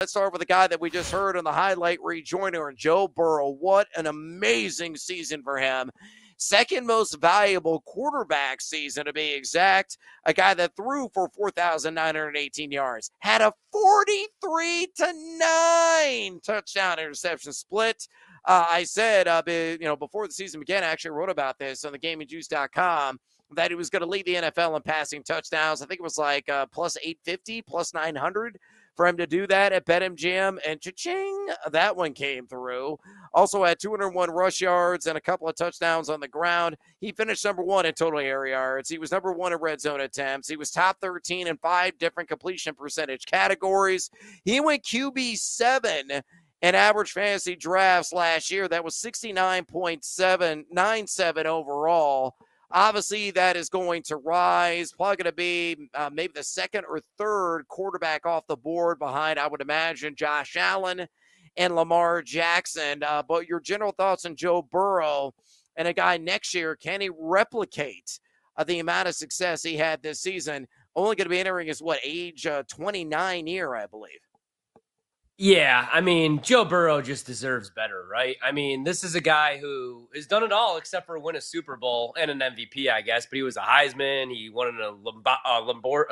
Let's start with the guy that we just heard on the highlight rejoinder, Joe Burrow. What an amazing season for him. Second most valuable quarterback season, to be exact. A guy that threw for 4,918 yards, had a 43-9 touchdown interception split. I said, before the season began, I actually wrote about this on the GamingJuice.com that he was going to lead the NFL in passing touchdowns. I think it was like plus 850, plus 900 for him to do that at BetMGM, and cha-ching, that one came through. Also had 201 rush yards and a couple of touchdowns on the ground. He finished number one in total air yards. He was number one in red zone attempts. He was top 13 in 5 different completion percentage categories. He went QB7 in average fantasy drafts last year. That was 69.797 overall. Obviously, that is going to rise. Probably going to be maybe the second or third quarterback off the board behind, I would imagine, Josh Allen and Lamar Jackson. But your general thoughts on Joe Burrow and a guy next year, can he replicate the amount of success he had this season? Only going to be entering his, age 29 year, I believe. Yeah, I mean, Joe Burrow just deserves better, right? I mean, this is a guy who has done it all except for win a Super Bowl and an MVP, I guess. But he was a Heisman. He won a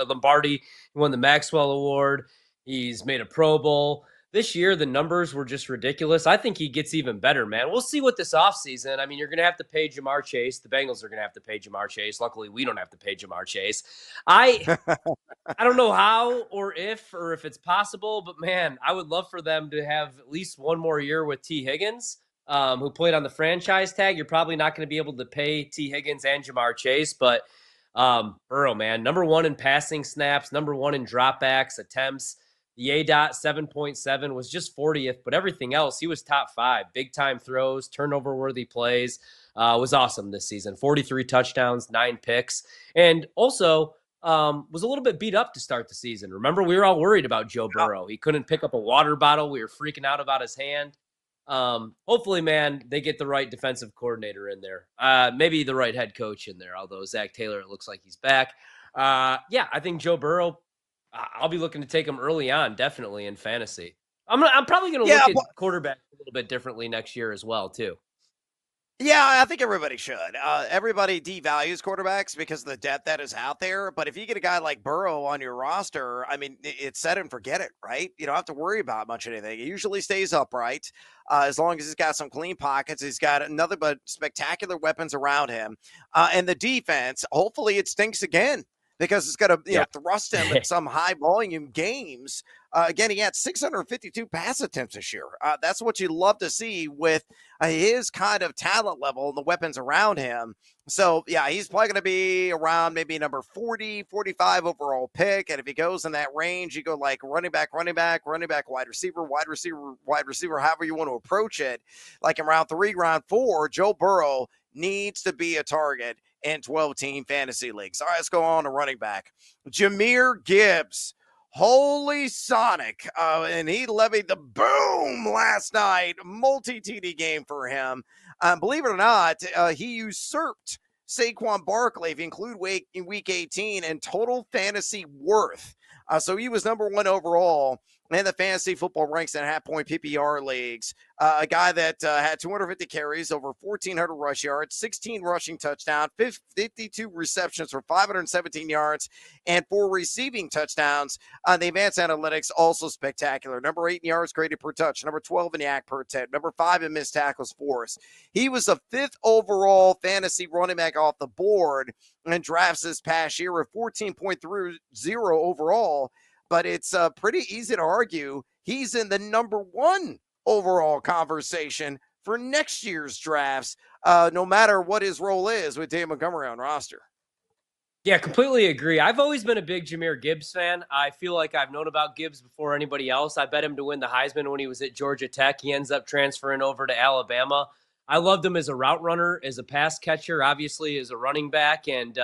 Lombardi. He won the Maxwell Award. He's made a Pro Bowl. This year, the numbers were just ridiculous. I think he gets even better, man. We'll see what this offseason. I mean, you're going to have to pay Jahmyr Chase. The Bengals are going to have to pay Jahmyr Chase. Luckily, we don't have to pay Jahmyr Chase. I don't know how or if it's possible, but man, I would love for them to have at least one more year with T. Higgins, who played on the franchise tag. You're probably not going to be able to pay T. Higgins and Jahmyr Chase, but Burrow, man, number one in passing snaps, number one in dropbacks, attempts. The ADOT 7.7 was just 40th, but everything else, he was top 5. Big time throws, turnover worthy plays. Was awesome this season. 43 touchdowns, 9 picks, and also was a little bit beat up to start the season. Remember, we were all worried about Joe Burrow. He couldn't pick up a water bottle. We were freaking out about his hand. Hopefully, man, they get the right defensive coordinator in there. Maybe the right head coach in there, although Zach Taylor, it looks like he's back. Yeah, I think Joe Burrow, I'll be looking to take him early on, definitely in fantasy. I'm probably going to look at quarterback a little bit differently next year as well, too. Yeah, I think everybody should. Everybody devalues quarterbacks because of the depth that is out there. But if you get a guy like Burrow on your roster, I mean, it's set and forget it, right? You don't have to worry about much of anything. He usually stays upright as long as he's got some clean pockets. He's got nothing but spectacular weapons around him. And the defense, hopefully it stinks again, because it's going to thrust him in some high volume games. Again, he had 652 pass attempts this year. That's what you love to see with his kind of talent level and the weapons around him. So, yeah, he's probably going to be around maybe number 40, 45 overall pick. And if he goes in that range, you go like running back, wide receiver, however you want to approach it. Like in round 3, round 4, Joe Burrow needs to be a target in 12-team fantasy leagues. All right, let's go on to running back. Jahmyr Gibbs. Holy Sonic. And he levied the boom last night. Multi-TD game for him. Believe it or not, he usurped Saquon Barkley, if you include week 18, in total fantasy worth. So he was number 1 overall in the fantasy football ranks in half-point PPR leagues. A guy that had 250 carries, over 1,400 rush yards, 16 rushing touchdowns, 52 receptions for 517 yards, and 4 receiving touchdowns. The advanced analytics, also spectacular. Number 8 in yards created per touch, number 12 in yak per attempt, number 5 in missed tackles forced. He was the 5th overall fantasy running back off the board in drafts this past year with 14.30 overall. But it's pretty easy to argue he's in the number 1 overall conversation for next year's drafts, no matter what his role is with Dave Montgomery on roster. Yeah, completely agree. I've always been a big Jahmyr Gibbs fan. I feel like I've known about Gibbs before anybody else. I bet him to win the Heisman when he was at Georgia Tech. He ends up transferring over to Alabama. I loved him as a route runner, as a pass catcher, obviously as a running back. And,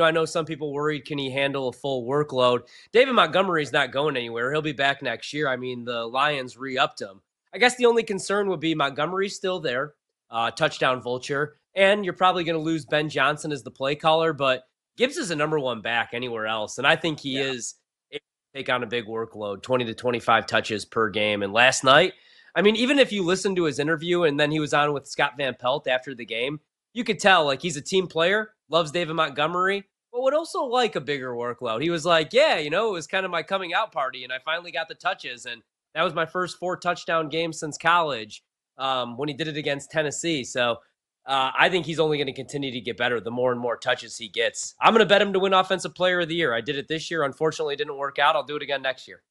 I know some people worried, can he handle a full workload? David Montgomery's not going anywhere. He'll be back next year. I mean, the Lions re-upped him. I guess the only concern would be Montgomery's still there, touchdown vulture, and you're probably going to lose Ben Johnson as the play caller, but Gibbs is a number 1 back anywhere else, and I think he is a take on a big workload, 20 to 25 touches per game. And last night, I mean, even if you listen to his interview and then he was on with Scott Van Pelt after the game, you could tell like he's a team player, loves David Montgomery, but would also like a bigger workload. He was like, yeah, it was kind of my coming out party and I finally got the touches. And that was my first 4 touchdown game since college when he did it against Tennessee. So I think he's only going to continue to get better the more and more touches he gets. I'm going to bet him to win Offensive Player of the Year. I did it this year. Unfortunately, it didn't work out. I'll do it again next year.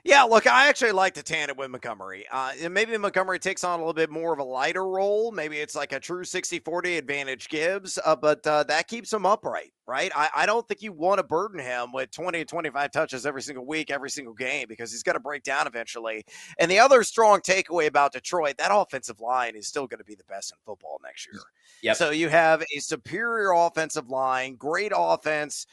Yeah, look, I actually like to tandem with Montgomery. And maybe Montgomery takes on a little bit more of a lighter role. Maybe it's like a true 60-40 advantage Gibbs, but that keeps him upright, right? I don't think you want to burden him with 20 to 25 touches every single week, every single game, because he's going to break down eventually. And the other strong takeaway about Detroit, that offensive line is still going to be the best in football next year. Yep. So you have a superior offensive line, great offense,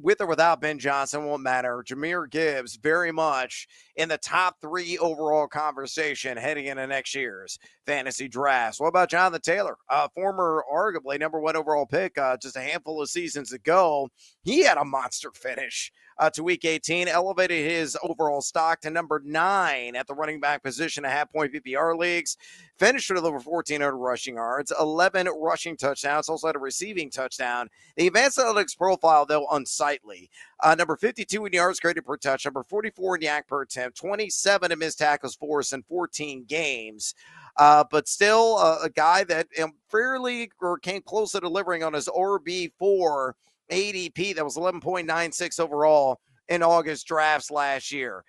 with or without Ben Johnson, won't matter. Jahmyr Gibbs, very much in the top 3 overall conversation heading into next year's fantasy drafts. What about Jonathan Taylor, former arguably number 1 overall pick just a handful of seasons ago? He had a monster finish to week 18, elevated his overall stock to number 9 at the running back position in half-point PPR leagues, finished with over 1,400 rushing yards, 11 rushing touchdowns, also had a receiving touchdown. The advanced analytics profile, though, unsightly. Number 52 in yards created per touch, number 44 in yak per attempt, 27 in missed tackles forced in 14 games. But still a guy that fairly or came close to delivering on his RB4 ADP that was 11.96 overall in August drafts last year.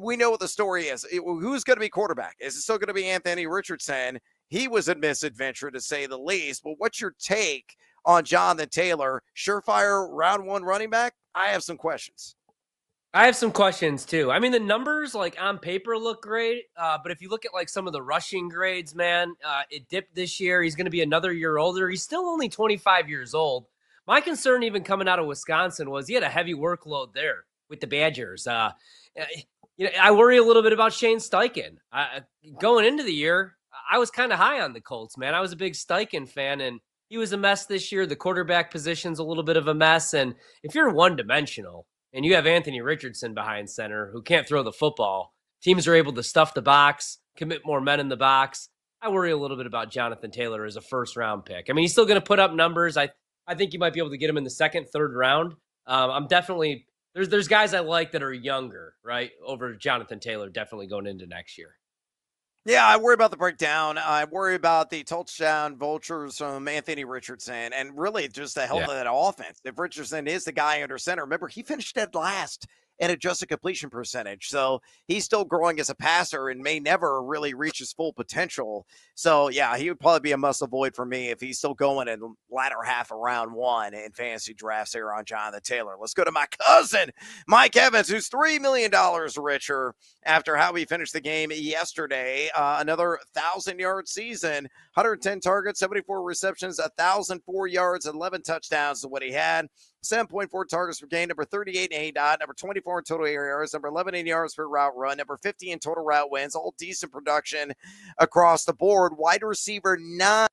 We know what the story is. Who's going to be quarterback? Is it still going to be Anthony Richardson? He was a misadventure, to say the least. But what's your take on Jonathan Taylor, surefire round 1 running back? I have some questions. I have some questions too. I mean, the numbers like on paper look great, but if you look at like some of the rushing grades, man, it dipped this year. He's going to be another year older. He's still only 25 years old. My concern, even coming out of Wisconsin, was he had a heavy workload there with the Badgers. I worry a little bit about Shane Steichen. Going into the year, I was kind of high on the Colts, man. I was a big Steichen fan, and he was a mess this year. The quarterback position's a little bit of a mess, and if you're one-dimensional, and you have Anthony Richardson behind center who can't throw the football, teams are able to stuff the box, commit more men in the box. I worry a little bit about Jonathan Taylor as a first-round pick. I mean, he's still going to put up numbers. I think you might be able to get him in the second, third round. I'm definitely there's guys I like that are younger, right, over Jonathan Taylor, definitely going into next year. Yeah, I worry about the breakdown. I worry about the touchdown vultures from Anthony Richardson and really just the health Yeah. of that offense. If Richardson is the guy under center, remember, he finished dead last in adjusted completion percentage. So he's still growing as a passer and may never really reach his full potential. So, yeah, he would probably be a must avoid for me if he's still going in the latter half of round 1 in fantasy drafts here on Jonathan Taylor. Let's go to my cousin, Mike Evans, who's $3 million richer after how he finished the game yesterday. Another 1,000-yard season, 110 targets, 74 receptions, 1,004 yards, 11 touchdowns is what he had. 7.4 targets per game, number 38 in ADOT, number 24 in total air yards, number 11 in yards per route run, number 50 in total route wins, all decent production across the board. Wide receiver 9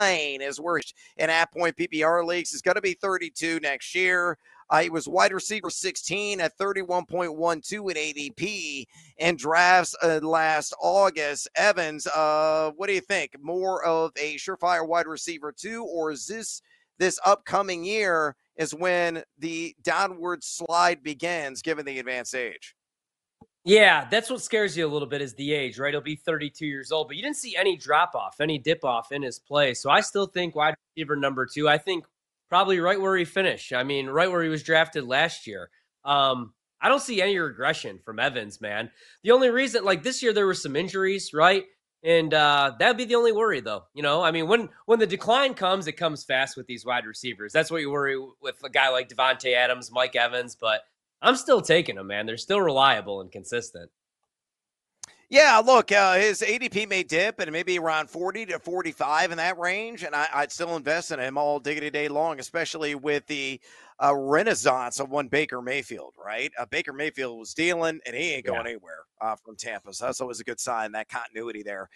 is where in half-point PPR leagues. He's going to be 32 next year. He was wide receiver 16 at 31.12 in ADP in drafts last August. Evans, what do you think? More of a surefire wide receiver 2, or is this upcoming year is when the downward slide begins, given the advanced age? Yeah, that's what scares you a little bit is the age, right? He'll be 32 years old, but you didn't see any drop off, any dip off in his play. So I still think wide receiver number 2. I think probably right where he finished. I mean, right where he was drafted last year. I don't see any regression from Evans, man. The only reason, like this year, there were some injuries, right? And that'd be the only worry, though. I mean, when the decline comes, it comes fast with these wide receivers. That's what you worry with a guy like Devontae Adams, Mike Evans, but I'm still taking them, man. They're still reliable and consistent. Yeah, look, his ADP may dip and maybe around 40 to 45 in that range, and I'd still invest in him all diggity day long, especially with the renaissance of one Baker Mayfield, right? Baker Mayfield was dealing, and he ain't going anywhere from Tampa, so that's always a good sign, that continuity there.